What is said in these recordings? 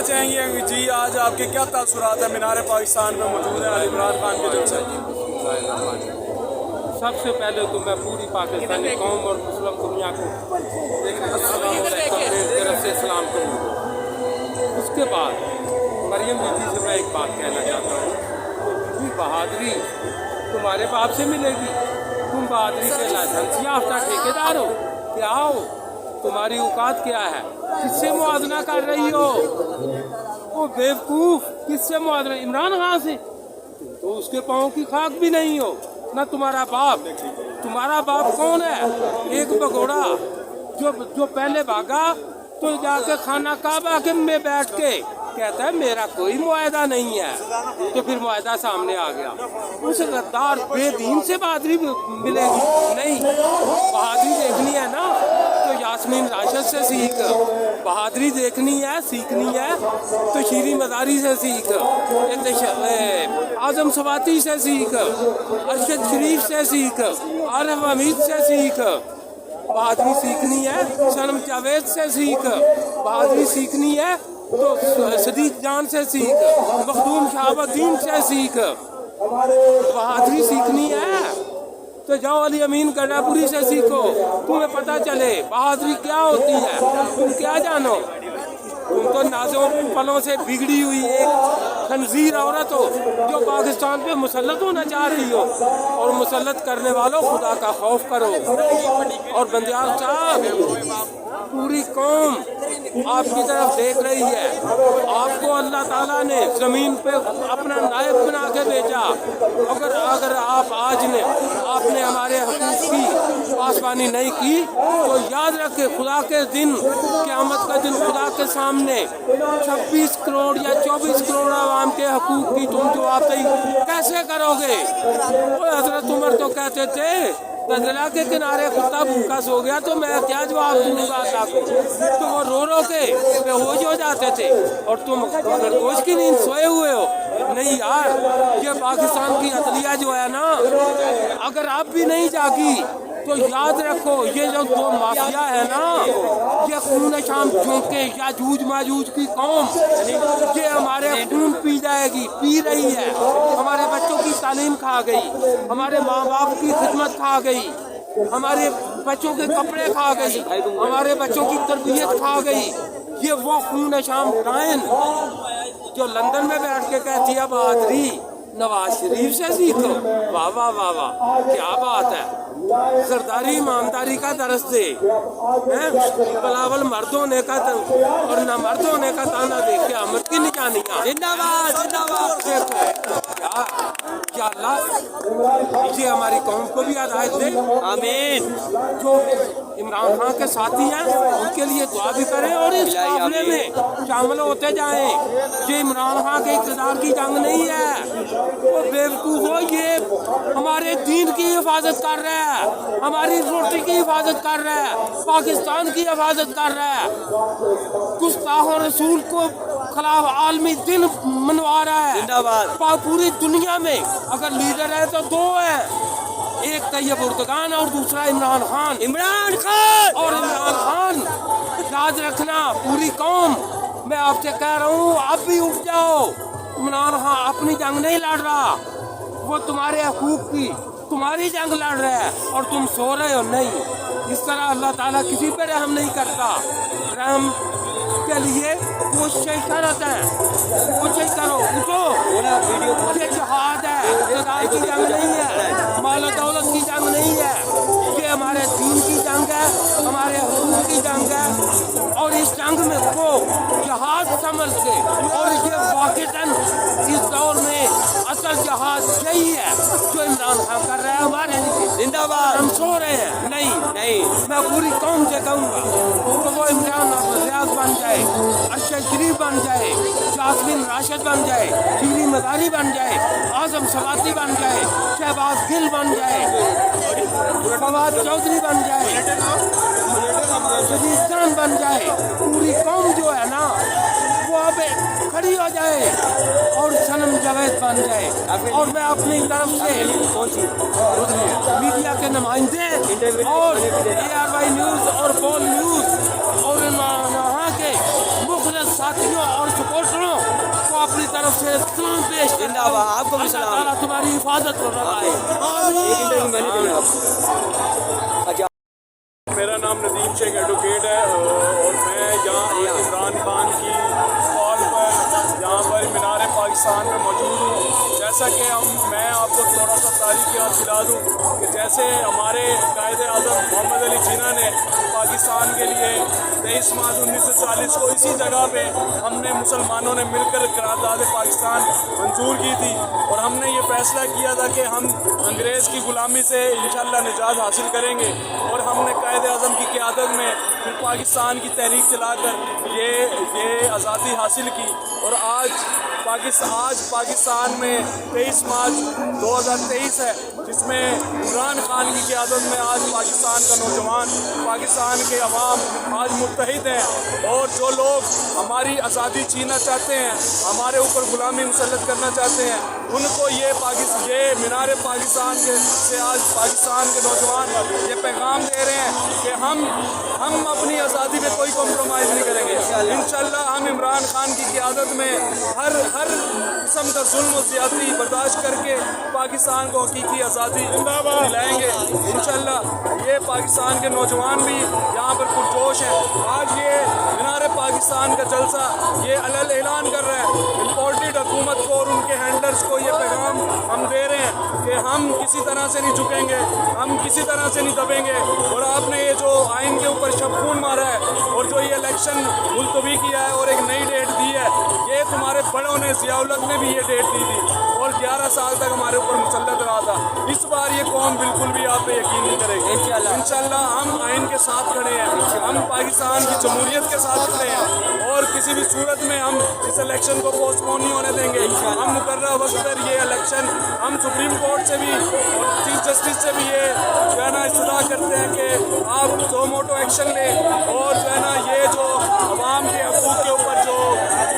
چاہیں گے جی آج آپ کے کیا تاثرات ہیں مینار پاکستان میں موجود ہیں عمران خان کے جلسے؟ سب سے پہلے تو میں پوری پاکستانی قوم اور مسلم دنیا کو طرف سے سلام کروں گا۔ اس کے بعد مریم بیوی سے میں ایک بات کہنا چاہتا ہوں کہ بہادری تمہارے باپ سے ملے گی، تم بہادری کے لائسنس یافتہ ٹھیکیدار ہو، کیا ہو، تمہاری اوقات کیا ہے، کس سے موازنہ کر رہی ہو؟ وہ بیوقوف کس سے موازنہ؟ عمران خان سے؟ تو اس کے پاؤں کی خاک بھی نہیں ہو، نہ تمہارا باپ کون ہے؟ ایک بگوڑا جو پہلے بھاگا تو جا کے خانہ کعبہ کے میں بیٹھ کے کہتا ہے میرا کوئی معاہدہ نہیں ہے، تو پھر معاہدہ سامنے آ گیا۔ اس غدار بے دین سے بہادری ملے گی نہیں؟ بہادری دیکھنی ہے نا تو یاسمین راشد سے سیکھ، بہادری دیکھنی ہے سیکھنی ہے تو شیریں مزاری سے سیکھ، اعظم سواتی سے سیکھ، ارشد شریف سے سیکھ، عارف حمید سے سیکھ۔ بہادری سیکھنی ہے صنم جاوید سے سیکھ، بہادری سیکھنی ہے تو صدیق جان سے سیکھ، مخدوم شہاب الدین سے سیکھ۔ بہادری سیکھنی ہے تو جاؤ علی امین گڈھا پوری سے سیکھو، تمہیں پتہ چلے بہادری کیا ہوتی ہے، تم کیا جانو؟ تم تو نازوں پلوں سے بگڑی ہوئی ایک خنزیر عورت ہو جو پاکستان پہ مسلط ہونا چاہ رہی ہو، اور مسلط کرنے والوں خدا کا خوف کرو۔ اور بندیال صاحب پوری قوم آپ کی طرف دیکھ رہی ہے، آپ کو اللہ تعالیٰ نے زمین پہ اپنا نائب بنا کے بھیجا، اگر آپ نے ہمارے حقوق کی پاسبانی نہیں کی تو یاد رکھے خدا کے دن، قیامت کا دن خدا کے سامنے 26 کروڑ یا 24 کروڑ عوام کے حقوق کی تم جواب دہی کیسے کرو گے؟ وہ حضرت عمر تو کہتے تھے دریا کے کنارے کتا بھوکا سو گیا تو میں کیا جواب دوں گا اللہ کو؟ تو وہ رو کے بے ہوش ہو جاتے تھے، اور تم خرگوش کی نیند سوئے ہوئے ہو۔ نہیں یار، یہ پاکستان کی عدلیہ جو ہے نا، اگر اب بھی نہیں جاگی تو یاد رکھو یہ جو دو مافیا ہے نا، یہ خون شام چونکے یا جوج ماجوج کی قوم، یہ ہمارے خون پی جائے گی، پی رہی ہے، ہمارے بچوں کی تعلیم کھا گئی، ہمارے ماں باپ کی خدمت کھا گئی، ہمارے بچوں کے کپڑے کھا گئی، ہمارے بچوں کی تربیت کھا گئی۔ یہ وہ خون شام ڈائن جو لندن میں بیٹھ کے کہتی ہے بہادری نواز شریف سے سیکھو۔ واہ واہ واہ واہ، کیا بات ہے! سرداری ایمانداری کا درس دے، بلاول مرد ہونے کا اور نہ مرد ہونے کا تانا دے، قیامت کی نشانیاں۔ زندہ باد زندہ باد۔ کیا اللہ یہ ہماری قوم کو بھی ہدایت دے، آمین۔ جو عمران خان کے ساتھی ہیں ان کے لیے دعا بھی کریں اور اس قافلے میں شامل ہوتے جائیں۔ یہ عمران خان کے اقتدار کی جنگ نہیں ہے، وہ بیوقوف ہو، یہ ہمارے دین کی حفاظت کر رہا ہے، ہماری روٹی کی حفاظت کر رہا ہے، پاکستان کی حفاظت کر رہا ہے، گستاخ رسول کو خلاف عالمی دن منوا رہا ہے۔ پوری دنیا میں اگر لیڈر ہے تو دو ہیں، ایک طیب اردگان اور دوسرا عمران خان۔ اور عمران خان یاد رکھنا پوری قوم، میں آپ سے کہہ رہا ہوں اب بھی اٹھ جاؤ۔ عمران خان اپنی جنگ نہیں لڑ رہا، وہ تمہارے حقوق کی تمہاری جنگ لڑ رہا ہے اور تم سو رہے ہو۔ نہیں، اس طرح اللہ تعالیٰ کسی پہ رحم نہیں کرتا۔ رحم کے لیے کوشش شرط ہے، کوشش کرو، اٹھو، یہ جہاد ہے، اقتدار کی جنگ نہیں ہے، مال و دولت کی جنگ نہیں ہے، یہ ہمارے دین کی جنگ ہے، ہمارے حقوق کی جنگ ہے، اور اس جنگ میں وہ جہاد سمجھ کے، اور یہ واقعاً اس دور میں اصل جہاد یہی ہے جو عمران خان کر رہا ہے ہمارے لیے۔ زندہ باد۔ ہم سو رہے ہیں؟ نہیں، میں پوری قوم سے کہوں گا کہ وہ عمران ریاض بن جائے، ارشد شریف بن جائے، یاسمین راشد بن جائے، شیریں مزاری بن جائے، اعظم سواتی بن جائے، شہباز گل بن جائے، فواد چودھری بن جائے، صدیق جان بن جائے، پوری قوم جو ہے نا وہ اب کھڑی ہو جائے اور صنم جاوید بن جائے۔ اور میں اپنی طرف سے میڈیا کے نمائندے اور ARY نیوز اور بول نیوز اور وہاں کے مخلص साथियों और सपोर्टरों को अपनी तरफ से सलाम पेश करता हूं। आपको भी सलाम। अल्लाह ताला तुम्हारी हिफाजत फरमाए। मेरा नाम नदीम शेख एडवोकेट है और मैं यहाँ इमरान खान की कॉल पर यहाँ पर मीनार पाकिस्तान में मौजूद हूँ। जैसा कि मैं आपको थोड़ा सा तारीख याद दिला दूँ कि जैसे हमारे कायदे आज़म मोहम्मद अली जिन्ना ने पाकिस्तान के लिए 23 मार्च 1940 को इसी जगह पे हमने मुसलमानों ने मिलकर करारदाद पाकिस्तान मंजूर की थी और हमने ये फैसला किया था कि हम अंग्रेज़ की ग़ुलामी से इंशाअल्लाह निजात हासिल करेंगे और हमने कायदे आज़म की क़यादत में फिर पाकिस्तान की तहरीक चलाकर ये आज़ादी हासिल की और आज पाकिस्तान में 23 मार्च 2023 है, जिसमें इमरान खान की क़यादत में आज पाकिस्तान का नौजवान, पाकिस्तान के अवाम आज मुत्तहिद हैं और जो लोग हमारी आज़ादी छीनना चाहते हैं, हमारे ऊपर ग़ुलामी मुसल्लत करना चाहते हैं, उनको ये मीनार पाकिस्तान से आज पाकिस्तान के नौजवान ये पैगाम दे रहे हैं कि हम अपनी आज़ादी में कोई कॉम्प्रोमाइज़ नहीं करेंगे। इंशाअल्लाह हम इमरान खान की क़यादत में हर किस्म का जुल्म और ज़्यादती बर्दाश्त करके पाकिस्तान को हकीकी आज़ादी दिलाएंगे। इंशाअल्लाह ये पाकिस्तान के नौजवान भी यहाँ पर पुरजोश हैं। आज ये मीनार पाकिस्तान का जलसा ये अलग ऐलान कर रहा है इम्पोर्टेड हुकूमत को और उनके हैंडलर्स को ये पैगाम हम दे रहे हैं कि हम किसी तरह से नहीं झुकेंगे, हम किसी तरह से नहीं दबेंगे। और आपने ये जो आइन के ऊपर शबखून मारा है और जो ये इलेक्शन मुलतवी किया है और एक नई डेट दी है, ये तुम्हारे बड़ों ने ज़ियाउल ने भी ये डेट दी थी और 11 साल तक हमारे ऊपर मुसल्लत रहा था। इस बार ये कौम बिल्कुल भी आप पे यकीन नहीं करेगी। इंशाअल्लाह हम आइन के साथ खड़े हैं, हम पाकिस्तान की जमहूरियत के साथ खड़े हैं और किसी भी सूरत में हम इस इलेक्शन को पोस्टपोन नहीं होने देंगे। हम मुकर्रर वक्त पर ये इलेक्शन हम सुप्रीम कोर्ट से भी और चीफ जस्टिस से भी ये जो है ना इस्तदा करते हैं कि आप दो मोटो एक्शन लें और जो है ना ये जो अवाम के हकूक़ के ऊपर जो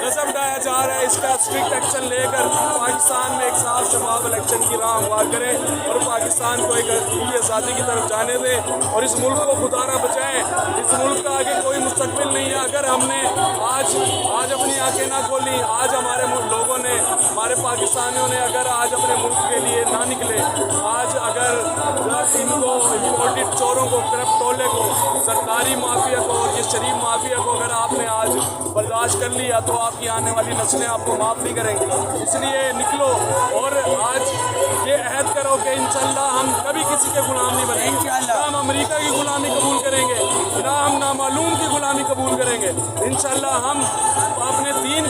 गज़ब ढाया जा रहा है, इसका स्ट्रिक्ट एक्शन लेकर पाकिस्तान में एक साफ शफाफ इलेक्शन की राह हमवार करें और पाकिस्तान को एक आज़ादी की तरफ जाने दें और इस मुल्क को खुदारा बचाएं। इस मुल्क का आगे कोई मुस्तकबिल नहीं है। अगर हमने आज अपनी आंखें ना खोली, आज हमारे लोगों ने, हमारे पाकिस्तानियों ने अगर आज अपने मुल्क के लिए ना निकले, आज अगर इनको इम्पोर्टेड चोरों को, करप्ट टोले को, सरकारी माफिया को और ये शरीफ माफिया को अगर आपने आज बर्दाश्त कर लिया तो आपकी आने वाली नस्लें आपको माफ़ नहीं करेंगी। इसलिए निकलो और आज ये अहद करो कि इंशाअल्लाह हम कभी किसी के गुलाम नहीं बनेंगे, ना हम अमेरिका की गुलामी कबूल करेंगे, ना हम नामालूम की गुलामी कबूल करेंगे। इंशाअल्लाह हम अपने दीन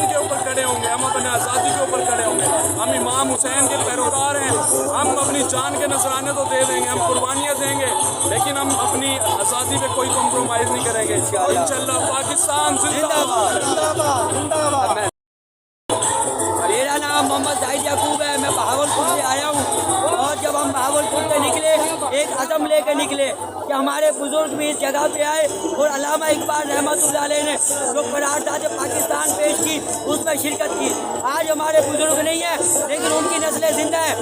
के ऊपर खड़े होंगे, हम अपने आज़ादी के ऊपर खड़े होंगे। हम इमाम हुसैन के पैरोकार हैं, हम अपनी जान के नजराने तो दे देंगे, हम कुर्बानियाँ देंगे, लेकिन हम अपनी आज़ादी पे कोई कॉम्प्रोमाइज़ नहीं करेंगे। इंशाअल्लाह पाकिस्तान जिंदाबाद। मेरा नाम मोहम्मद जाहिद याकूब है, मैं बहावलपुर से आया हूँ और जब हम बहावलपुर से निकले एक अज़म लेकर निकले कि हमारे बुजुर्ग भी इस जगह पे आए और अल्लामा इकबाल रहमतुल्लाह अलैह ने जो करारदाद पाकिस्तान पेश की उसमें शिरकत की। आज हमारे बुजुर्ग नहीं है लेकिन उनकी नस्लें जिंदा हैं।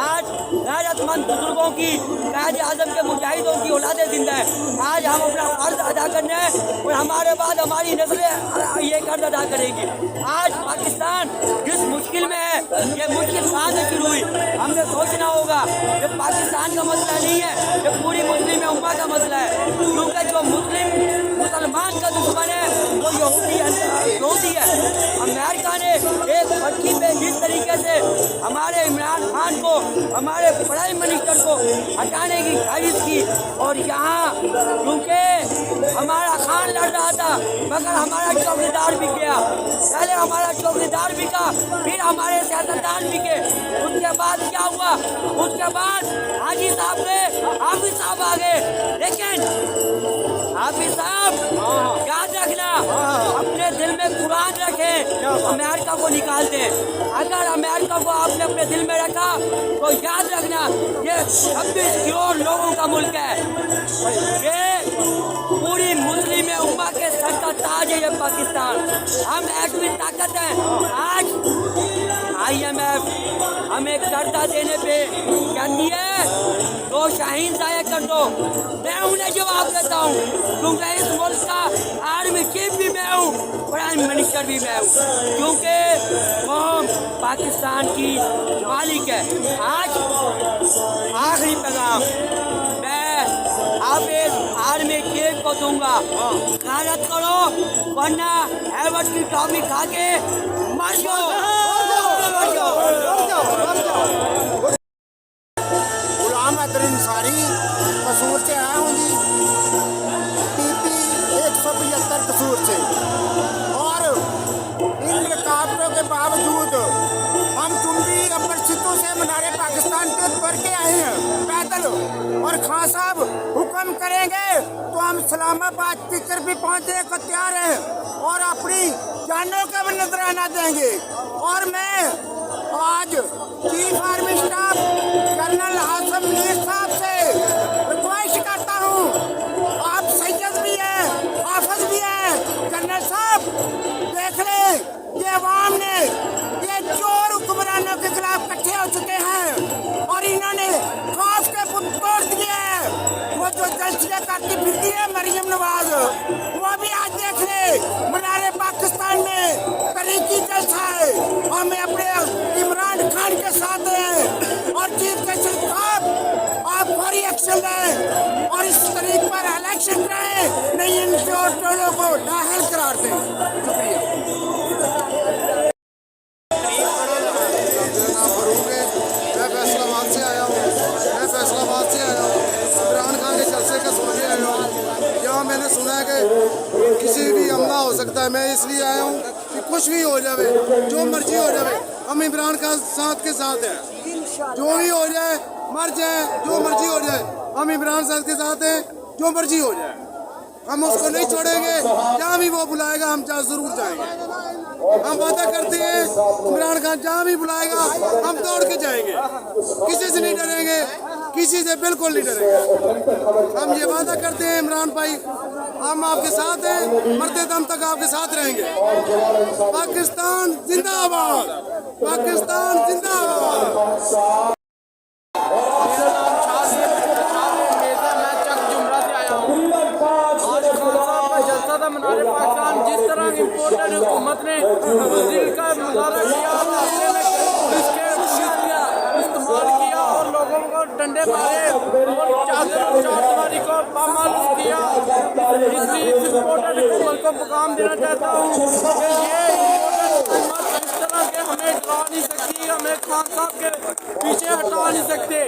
आज गैरतमंद बुजुर्गों की, कायदे आज़म के मुजाहिदों की औलादें जिंदा हैं। आज हम अपना फ़र्ज अदा करना है और हमारे बाद हमारी नस्लें ये कर्ज अदा करेगी। आज पाकिस्तान जिस मुश्किल में है, ये मुश्किल कहाँ से शुरू हुई? हमने सोचना होगा ये पाकिस्तान का मसला नहीं है, ये पूरी मुस्लिम उम्मा का मसला है। क्योंकि जो मुसलमान का दुश्मन है वो यहूदी है। अमेरिका ने एक फटकी पे जिस तरीके से हमारे इमरान खान को, हमारे प्राइम मिनिस्टर को हटाने की ख्वाहिश की और यहाँ क्योंकि हमारा खान लड़ रहा था मगर हमारा चौकीदार भी गया। पहले हमारा चौकीदार बिका, फिर हमारे सियासतदान बिके। उसके बाद क्या हुआ? उसके बाद हाजी साहब गए, हाफिज साहब आ गए। लेकिन हाफिज साहब याद रखना, अपने दिल में कुरान रखें, अमेरिका को निकाल दें। अगर अमेरिका को आपने अपने दिल में रखा तो याद रखना ये 26 करोड़ लोगों का मुल्क है, ये पूरी मुस्लिम उम्मा के सर का ताज है ये पाकिस्तान। हम एटमी ताकत हैं। आज IMF, हमें कर्जा देने पे कहती है तो शाहीन ज़ाया कर दो। मैं उन्हें जवाब देता हूँ क्योंकि इस मुल्क का आर्मी चीफ भी मैं हूँ, प्राइम मिनिस्टर भी मैं हूँ, क्योंकि कौम पाकिस्तान की मालिक है। आज आखिरी पैगाम मैं हाफिज आर्मी चीफ को दूंगा, गारत करो वरना हैवट की टॉफी खा के मर जाओ। गुलाम अतर अंसारी कसूर से आया हूँ जी, PP 175 कसूर से, और इन रुकावटों के बावजूद हम चुंबी अब्बर सिद्धू से मीनारे पाकिस्तान के भर के आए हैं पैदल, और खान साहब हुक्म करेंगे तो हम इस्लामाबाद टिकर भी पहुँचने को तैयार हैं और अपनी जानों का भी नजराना देंगे। और मैं आज chief army staff colonel Hasam Mir साहब से रिक्वेस्ट करता हूँ, आप सैयद भी हैं, हाफिज भी हैं, कर्नल साहब देख लें ये अवाम ने ये चोर हुक्मरानों के खिलाफ इकट्ठे हो चुके हैं और इन्होंने खौफ के पुल तोड़ दिए हैं। वो जो जलसियाँ करती फिरती है मरियम नवाज, वो भी आज देख ले मीनारे पाकिस्तान में तरीकी जलसा है। हमें अपने इमरान खान के साथ हैं और चीफ जस्टिस साहब आप फौरी एक्शन लें और इस तरीक पर इलेक्शन कराएं, नहीं इन टोलों को नाअहल करार दें। शुक्रिया। मैं फैसलाबाद से आया हूँ, इमरान खान के जलसे का सुन के आया हूँ। यहाँ मैंने सुना है कि किसी भी हमला हो सकता है। मैं इसलिए आया हूँ कि कुछ भी हो जाए, जो मर्जी हो जाए, हम इमरान खान साथ के साथ हैं। जो भी हो जाए, मर जाए, जो मर्जी हो जाए, हम इमरान साथ के साथ हैं। जो मर्जी हो जाए हम उसको नहीं छोड़ेंगे, जहाँ भी वो बुलाएगा हम जरूर जाएंगे। हम वादा करते हैं इमरान खान जहाँ भी बुलाएगा हम दौड़ के जाएंगे, किसी से नहीं डरेंगे, किसी से बिल्कुल नहीं डरेंगे। हम ये वादा करते हैं इमरान भाई, हम आपके साथ हैं, मरते दम तक आपके साथ रहेंगे। पाकिस्तान जिंदाबाद, पाकिस्तान जिंदाबाद। मीनारे पाकिस्तान जिस तरह की इम्पोर्टेंट हुकूमत ने दिल का मुजाहरा किया, पुलिस के इस्तेमाल किया और लोगों को डंडे मारे और चारदीवारी को पामाल किया, इसलिए इस इम्पोर्टेंट हुकूमत को पैगाम देना चाहता हूँ कि ये इम्पोर्टेंट हुकूमत इस तरह के हमें डरा नहीं सकती, हमें खान साहब के पीछे हटा नहीं सकते।